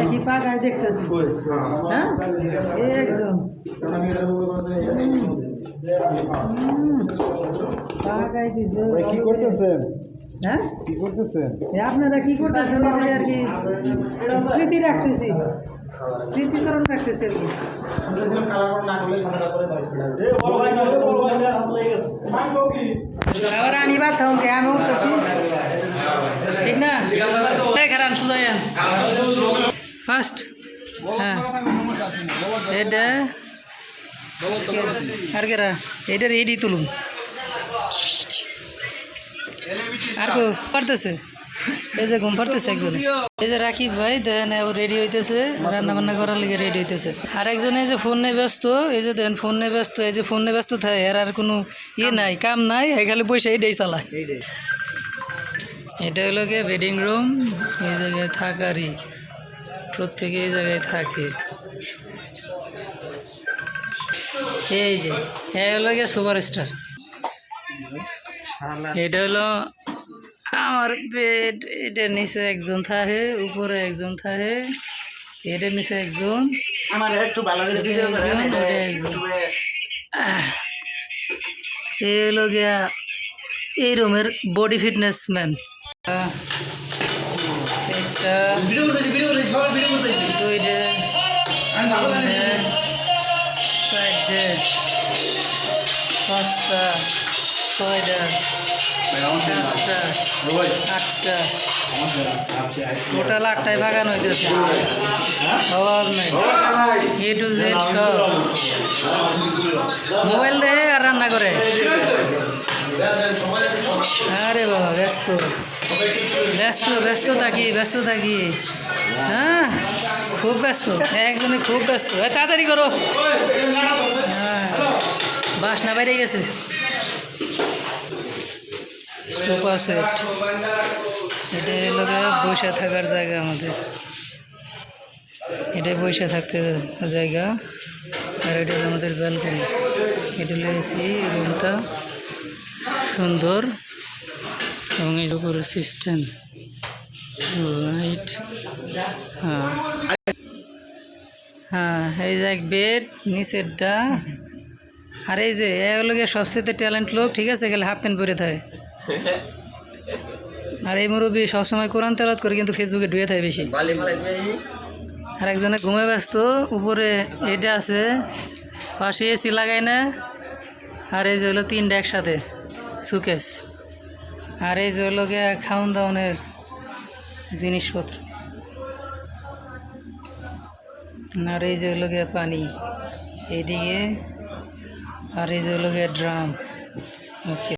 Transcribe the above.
কি পাকায় দেখতেছি হ্যাঁ একজন পাকায় দিছে কি করতেছেন? হ্যাঁ কি করতেছেন? আপনারা কি করতেছেন আর কি স্মৃতি রাখতেছি স্মৃতিচরণ রাখতেছি আর কি আবার আমি বাদ থাকুন কে আমি উঠতেছি ঠিক না খারাপ সুজাইয়ান ফার্স্ট হ্যাঁ এটা আর কেরা এটার এডি তুলুন আর কেউ পারতেছে এই যে ঘুম পারতেছে একজন এই যে রাকিব ভাই দেন ও রেডি হইতেছে রান্না বান্না করার লিগে রেডি হইতেছে আর একজন এই যে ফোন নিয়ে ব্যস্ত এই যে দেন ফোন নিয়ে ব্যস্ত এই যে ফোন নিয়ে ব্যস্ত থাকে আর কোনো ইয়ে নাই কাম নাই খালি পয়সা এইটাই চালায় এটা হলো গিয়ে বেডিং রুম এই জায়গায় থাকারই প্রত্যেকে এই জায়গায় থাকে এই যে হলো গিয়ে সুপারস্টার এটা হলো আমার বেড এটার নিচে একজন থাকে উপরে একজন থাকে এটার নিচে একজন আমার একটু ভালো করে ভিডিও করেন এই হলো গিয়া এই রুমের বডি ফিটনেস ম্যান একটা দুইটা চারটে পাঁচটা ছয়টা সাতটা আটটা টোটাল 8টায় বাগান হইতেছে অভাব নেই এ টু জেড সব মোবাইল দেয় আর রান্না করে আরে বাবা ব্যস্ত ব্যস্ত ব্যস্ত থাকি হ্যাঁ খুব ব্যস্ত একজনে খুব ব্যস্ত তাড়াতাড়ি করো হ্যাঁ বাসনা বাইরে গেছে সোফা সেট এটা হলো বসে থাকার জায়গা আমাদের এটাই বসে থাকতে জায়গা আর এটা হলো আমাদের ব্যালকনি এটা হলো এসি রুমটা সুন্দর এবং এই উপরে সিস্টেম লাইট হ্যাঁ হ্যাঁ এই যে এক বেড নিচেরটা আর এই যে হলো গিয়ে সবচেয়ে ট্যালেন্ট লোক ঠিক আছে গেলে হাফ প্যান্ট পরে থাকে আর এই মুরব্বী সবসময় কোরআন তেলাওয়াত করে কিন্তু ফেসবুকে ডুয়ে থাকে বেশি আর একজনে ঘুমে ব্যস্ত উপরে এটা আছে পাশে এসি লাগাই না আর এই যে হলো 3টা একসাথে সুকেস আর এই যে হলো গিয়ে খাওয়ান দাওয়ানের জিনিসপত্র আর এই যে হলো গিয়ে পানি এইদিকে আর এই যে হলো গিয়ে ড্রাম ওকে